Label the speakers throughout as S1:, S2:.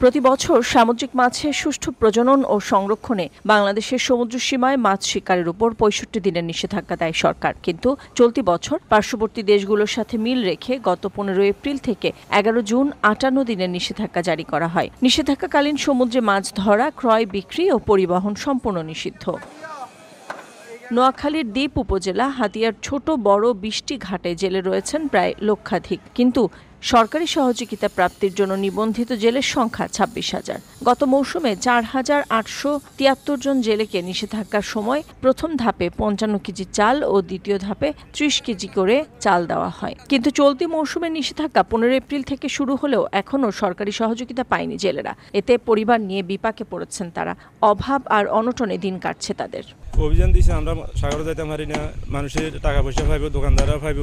S1: প্রতি বছর সামুদ্রিক মাছের সুষ্ঠু প্রজনন ও সংরক্ষণে বাংলাদেশের সমুদ্র সীমায় মাছ শিকারের উপর ৬৫ দিনের নিষেধাজ্ঞা দেয় সরকার। কিন্তু চলতি বছর পার্শ্ববর্তী দেশগুলোর সাথে মিল রেখে গত ১৫ এপ্রিল থেকে ১১ জুন ৫৮ দিনের নিষেধাজ্ঞা জারি করা হয়। নিষেধাজ্ঞাকালীন সমুদ্রে মাছ ধরা, ক্রয়, বিক্রি ও পরিবহন সম্পূর্ণ নিষিদ্ধ। নোয়াখালীর দ্বীপ উপজেলা হাতিয়ার ছোট বড় ২০টি ঘাটে জেলে রয়েছেন প্রায় লক্ষাধিক, কিন্তু সরকারি সহযোগিতা প্রাপ্তির জন্য নিবন্ধিত জেলের সংখ্যা ২৬,০০০। গত মৌসুমে ৪,৮৭৩ জন জেলেকে নিষেধাজ্ঞার সময় প্রথম ধাপে ৫৫ কেজি চাল ও দ্বিতীয় ধাপে ৩০ কেজি করে চাল দেওয়া হয়। কিন্তু চলতি মৌসুমের নিষেধাজ্ঞা ১৫ এপ্রিল থেকে শুরু হলেও এখনও সরকারি সহযোগিতা পায়নি জেলেরা। এতে পরিবার নিয়ে বিপাকে পড়েছেন তারা। অভাব আর অনটনে দিন কাটছে তাদের।
S2: অভিযান দিয়েছে, আমরা সাগরে যাইতে পারি না, মানুষের টাকা পয়সা পাইব, দোকানদাররা পাইব,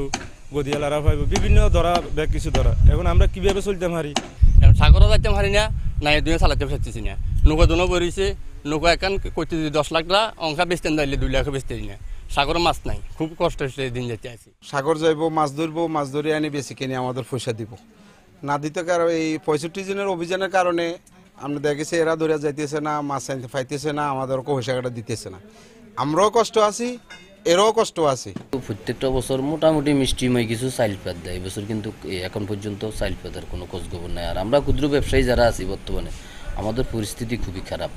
S2: গদিয়ালারা পাইব, বিভিন্ন ধরা ব্যাগ কিছু ধরা। এখন আমরা কিভাবে চলতে পারি?
S3: সাগরও যাইতে পারি না, নাই দুই চালাতে পারতেছি না। নৌকা দুনো বেরিয়েছে, নৌকা এখন করতে ১০ লাখ টাকা অংশা বেচতে দিলে 2 লাখ বেচতে না। সাগরে মাছ নাই, খুব কষ্ট হচ্ছে দিন যেতে আছি।
S4: সাগর যাইব, মাছ ধরবো, মাছ ধরে আনি বেশি কিনে আমাদের পয়সা দিব না দিতে। কারণ এই ৬৫ দিনের অভিযানের কারণে আমরা দেখেছি এরা ধরে যাইতেছে না, মাছ আনতে পাইতেছে না, আমাদেরকে পয়সা কাটা দিতেছে না। আমরাও কষ্ট আছি, এরাও কষ্ট আছে।
S5: প্রত্যেকটা বছর মোটামুটি মিষ্টিময় কিছু চাইল পাত দেয়। এবছর কিন্তু এখন পর্যন্ত চাইল পাতার কোনো খোঁজখবর নেই। আর আমরা ক্ষুদ্র ব্যবসায়ী যারা আছি বর্তমানে আমাদের পরিস্থিতি খুবই খারাপ।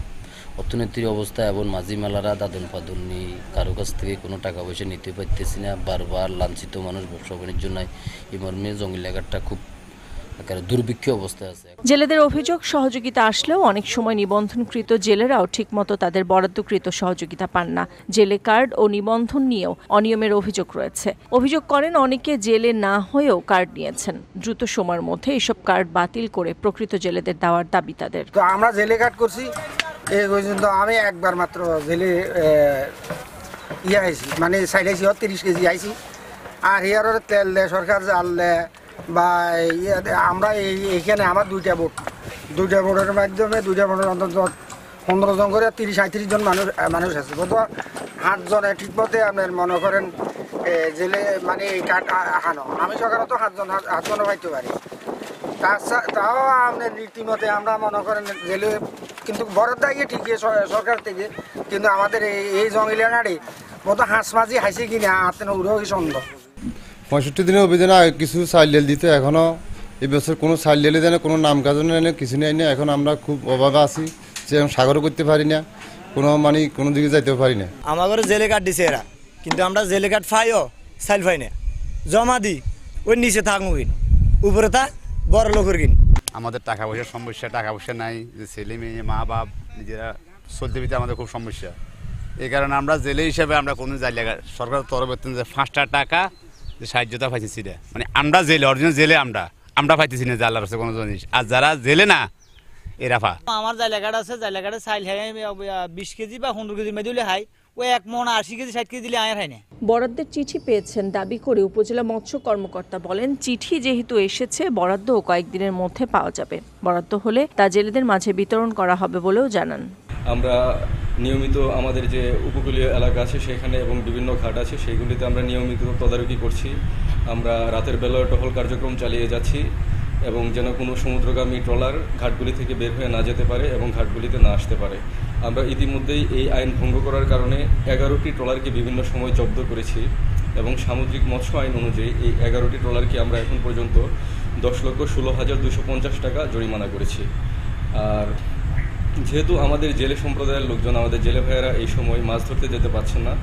S5: অর্থনীতির অবস্থা এবং মাঝি মেলারা দাদন পাদননি, কারো কাছ থেকে কোনো টাকা পয়সা নিতে পারতেছি না। বারবার লাঞ্ছিত মানুষ, ব্যবসা বাণিজ্য নাই। এই মর্মে জঙ্গি এলাকাটা খুব দুর্ভিক্ষ অবস্থায় আছে।
S1: জেলেদের অভিযোগ, সহযোগিতা আসলেও অনেক সময় নিবন্ধনকৃত জেলেরাও ঠিকমতো তাদের বরাদ্দকৃত সহযোগিতা পান না। জেলে কার্ড ও নিবন্ধন নিয়েও অনিয়মের অভিযোগ রয়েছে। অভিযোগ করেন অনেকে জেলে না হয়েও কার্ড নিয়েছেন। দ্রুত সময়ের মধ্যে এসব কার্ড বাতিল করে প্রকৃত জেলেদের দেওয়ার দাবি তাদের।
S6: তো আমরা জেলে কার্ড করছি, এই পর্যন্ত আমি একবার মাত্র জেলে আইছি, মানে সাইড আইসি ৩০ কেজি আইছি। আর হিয়ার তেল দেয় সরকার, জাল দেয় বা আমরা এইখানে আমার দুইটা বোর্ডের মাধ্যমে 2টা বোর্ডের অন্তত 15 জন করে 30-35 জন মানুষ আছে। কত 8 জনে ঠিক মতে আপনার মনে করেন জেলে মানে এই কার্ড আহানো। আমি সকালে তো 8 জনে পাইতে পারি। তাও আপনার রীতিমতে আমরা মনে করেন জেলে কিন্তু বরাদ্দ দিয়ে ঠিকই সরকার থেকে, কিন্তু আমাদের এই জঙ্গিলা নাড়ে মতো হাঁস মাঝি হাসি কিনে হাতে উড়েও সন্দেহ।
S7: ৬৫ দিনের অভিযানে কিছু চাইল ডেল দিতে, এখনও এই বছর কোনো চাইল ডেলে দেয় না, কোনো নাম কাজ নেই, কিছু নেই না। এখন আমরা খুব অভাবে আছি, সে সাগরও করতে পারি না, কোনো দিকে যাইতেও পারি না।
S8: আমার ঘরে জেলে কার্ড দিছে এরা, কিন্তু আমরা জেলে কার্ড পাইও চাইল পাই না। জমা দিই ওই নিচে থাকবো কিন, উপরে থাক বড় লোকের কিন।
S9: আমাদের টাকা পয়সার সমস্যা, টাকা পয়সা নাই, যে ছেলে মেয়ে মা বাপ নিজেরা চলতে ফিরতে আমাদের খুব সমস্যা। এই কারণে আমরা জেলে হিসাবে আমরা কোনো যাই সরকারের তরফের যে 5টা টাকা সাহায্যতা পাইতেছি না, মানে আমরা জেলে অরিজিনাল জেলে আমরা পাইতেছি না, জালার আছে কোনো জিনিস। আর যারা জেলে না এরা পা।
S8: আমার জায়গাটা আছে, জায়গাটা চাইল হাই 20 কেজি বা 15 কেজি মেয়ে দিলে হাই, ওই 1 মণ 80 কেজি 60 কেজি দিলে আয় হয় না।
S1: বরাদ্দের চিঠি পেয়েছেন দাবি করে উপজেলা মৎস্য কর্মকর্তা বলেন, চিঠি যেহেতু এসেছে বরাদ্দও কয়েকদিনের মধ্যে পাওয়া যাবে। বরাদ্দ হলে তা জেলেদের মাঝে বিতরণ করা হবে বলেও জানান।
S2: আমরা নিয়মিত আমাদের যে উপকূলীয় এলাকা আছে সেখানে এবং বিভিন্ন ঘাট আছে সেইগুলিতে আমরা নিয়মিত তদারকি করছি। আমরা রাতের বেলায় টহল কার্যক্রম চালিয়ে যাচ্ছি এবং যেন কোনো সমুদ্রগামী ট্রলার ঘাটগুলি থেকে বের হয়ে না যেতে পারে এবং ঘাটগুলিতে না আসতে পারে। আমরা ইতিমধ্যেই এই আইন ভঙ্গ করার কারণে 11টি ট্রলারকে বিভিন্ন সময় জব্দ করেছি এবং সামুদ্রিক মৎস্য আইন অনুযায়ী এই 11টি ট্রলারকে আমরা এখন পর্যন্ত 10,16,250 টাকা জরিমানা করেছি। আর যেহেতু আমাদের জেলে সম্প্রদায়ের লোকজন, আমাদের জেলে ভাইয়েরা এই সময় মাছ ধরতে যেতে পারছেন না,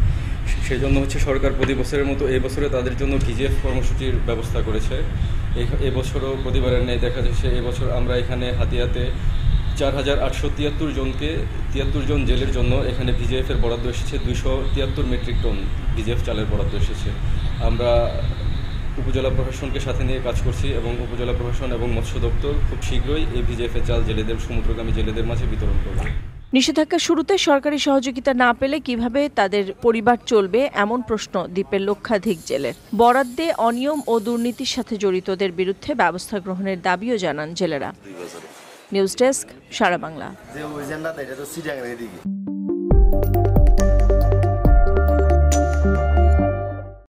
S2: সেই জন্য সরকার প্রতি বছরের মতো এই বছরে তাদের জন্য ভিজিএফ কর্মসূচির ব্যবস্থা করেছে। এবছরও প্রতিবারের ন্যায় দেখা যাচ্ছে এবছর আমরা এখানে হাতিয়াতে 4,873 জন জেলের জন্য এখানে ভিজিএফের বরাদ্দ এসেছে। 273 মেট্রিক টন ভিজিএফ চালের বরাদ্দ এসেছে। আমরা উপজেলা প্রশাসনকে সাথে নিয়ে কাজ করছি এবং উপজেলা প্রশাসন এবং মৎস্য দপ্তর খুব শীঘ্রই এই ভিজিএফের চাল জেলেদের, সমুদ্রগামী জেলেদের মাঝে বিতরণ করবে।
S1: নিষেধাজ্ঞা শুরুতে সরকারি সহযোগিতা না পেলে কিভাবে তাদের পরিবার চলবে, এমন প্রশ্ন দ্বীপের লক্ষাধিক জেলের। বরাদ্দে অনিয়ম ও দুর্নীতির সাথে জড়িতদের বিরুদ্ধে ব্যবস্থা গ্রহণের দাবিও জানান জেলেরা। নিউজ ডেস্ক, সারা বাংলা।